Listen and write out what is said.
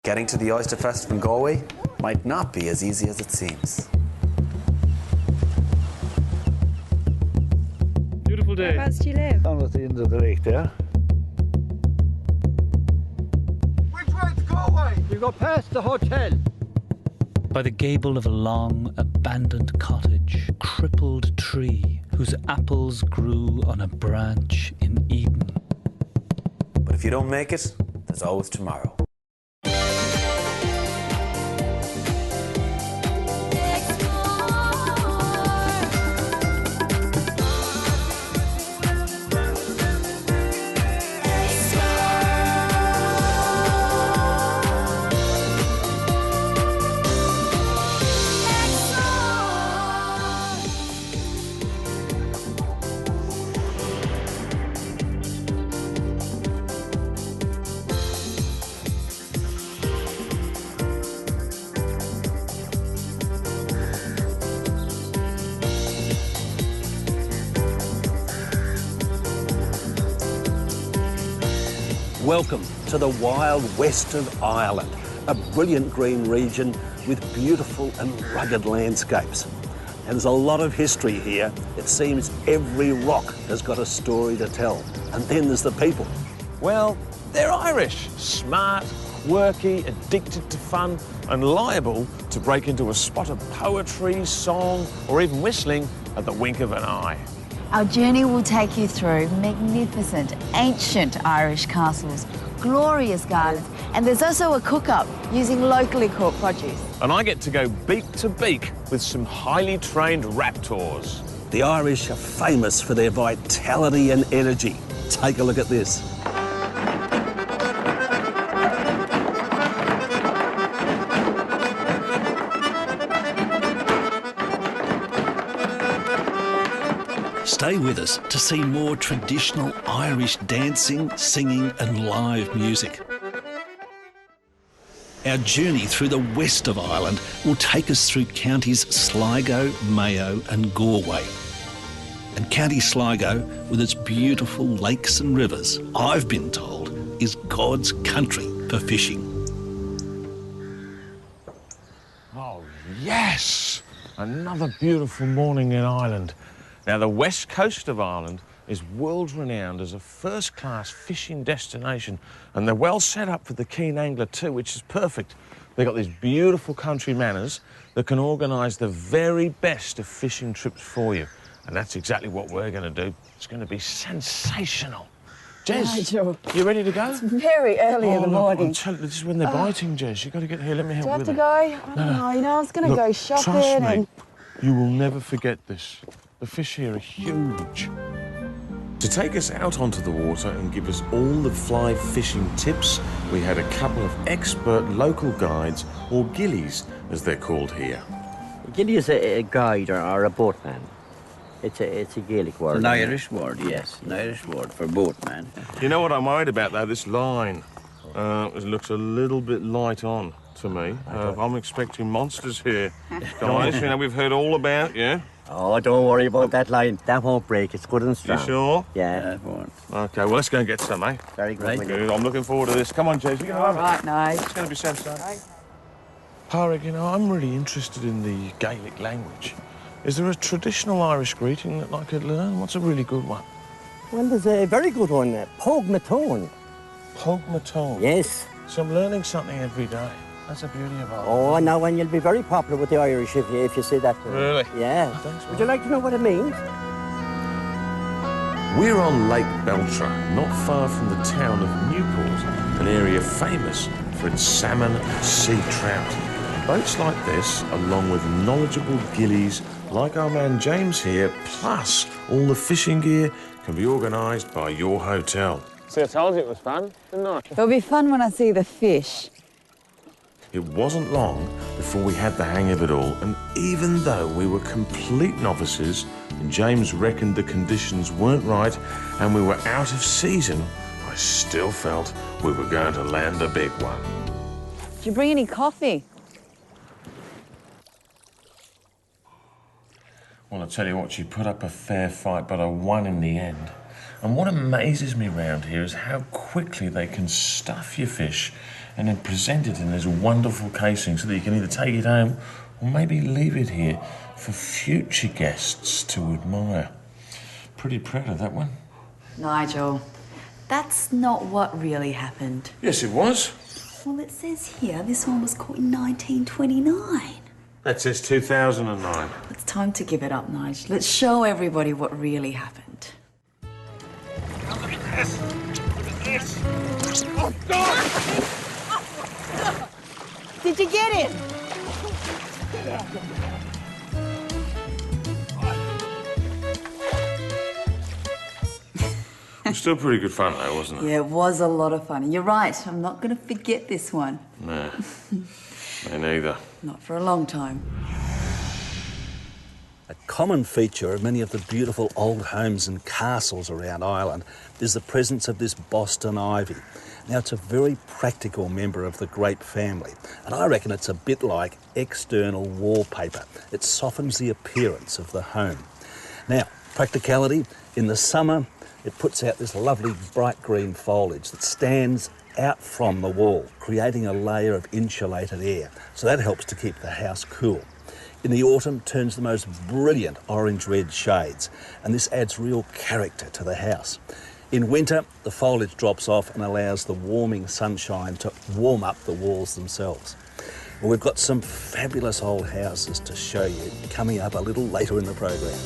Getting to the Oyster Fest from Galway might not be as easy as it seems. Beautiful day. Whereabouts do you live? Down at the end of the lake there. Which way to Galway? You go past the hotel. By the gable of a long, abandoned cottage, a crippled tree whose apples grew on a branch in Eden. But if you don't make it, there's always tomorrow. Welcome to the wild west of Ireland, a brilliant green region with beautiful and rugged landscapes. And there's a lot of history here. It seems every rock has got a story to tell. And then there's the people. Well, they're Irish. Smart, quirky, addicted to fun, and liable to break into a spot of poetry, song, or even whistling at the wink of an eye. Our journey will take you through magnificent, ancient Irish castles, glorious gardens, and there's also a cook-up using locally caught produce. And I get to go beak to beak with some highly trained raptors. The Irish are famous for their vitality and energy. Take a look at this. Stay with us to see more traditional Irish dancing, singing and live music. Our journey through the west of Ireland will take us through counties Sligo, Mayo and Galway. And County Sligo, with its beautiful lakes and rivers, I've been told, is God's country for fishing. Oh, yes! Another beautiful morning in Ireland. Now, the west coast of Ireland is world-renowned as a first-class fishing destination, and they're well set up for the keen angler too, which is perfect. They've got these beautiful country manners that can organise the very best of fishing trips for you, and that's exactly what we're going to do. It's going to be sensational. Jez, Nigel, you ready to go? it's very early in the morning. I'm telling you, this is when they're biting, Jez. You've got to get here. Let me help Do I you have with to it. go? I don't know. You know, I was going to go shopping Trust me, and... you will never forget this. The fish here are huge. To take us out onto the water and give us all the fly fishing tips, we had a couple of expert local guides, or Gillies, as they're called here. Gilly is a guide or a boatman. It's a Gaelic word. An Irish word, yes. An Irish word for boatman. You know what I'm worried about, though? This line. It looks a little bit light on to me. I'm expecting monsters here, guys. You know, we've heard all about, yeah? Oh, don't worry about that line. That won't break. It's good and strong. You sure? Yeah. It won't. OK, well, let's go and get some, eh? Very good. Right. William. Good. I'm looking forward to this. Come on, Jez, you can have it. Right, nice. It's going to be sensational. Padraig, you know, I'm really interested in the Gaelic language. Is there a traditional Irish greeting that I could learn? What's a really good one? Well, there's a very good one. Pogue Matone. Pogue Matone. Yes. So I'm learning something every day. That's the beauty of Ireland. Oh, now, and you'll be very popular with the Irish if you say that. Really? Yeah. Thanks, Would you like to know what it means? We're on Lake Beltra, not far from the town of Newport, an area famous for its salmon and sea trout. Boats like this, along with knowledgeable gillies like our man James here, plus all the fishing gear, can be organised by your hotel. See, I told you it was fun, didn't I? It'll be fun when I see the fish. It wasn't long before we had the hang of it all, and even though we were complete novices and James reckoned the conditions weren't right and we were out of season, I still felt we were going to land a big one. Did you bring any coffee? Well, I tell you what, she put up a fair fight, but I won in the end. And what amazes me round here is how quickly they can stuff your fish and then present it in this wonderful casing so that you can either take it home or maybe leave it here for future guests to admire. Pretty proud of that one. Nigel, that's not what really happened. Yes, it was. Well, it says here this one was caught in 1929. That says 2009. It's time to give it up, Nigel. Let's show everybody what really happened. Look at this! Look at this! Oh, God! Did you get him? It was still pretty good fun, though, wasn't it? Yeah, it was a lot of fun. You're right, I'm not going to forget this one. No, me neither. Not for a long time. A common feature of many of the beautiful old homes and castles around Ireland is the presence of this Boston ivy. Now, it's a very practical member of the grape family, and I reckon it's a bit like external wallpaper. It softens the appearance of the home. Now, practicality, in the summer, it puts out this lovely bright green foliage that stands out from the wall, creating a layer of insulated air. So that helps to keep the house cool. In the autumn, turns the most brilliant orange-red shades, and this adds real character to the house. In winter, the foliage drops off and allows the warming sunshine to warm up the walls themselves. Well, we've got some fabulous old houses to show you coming up a little later in the program.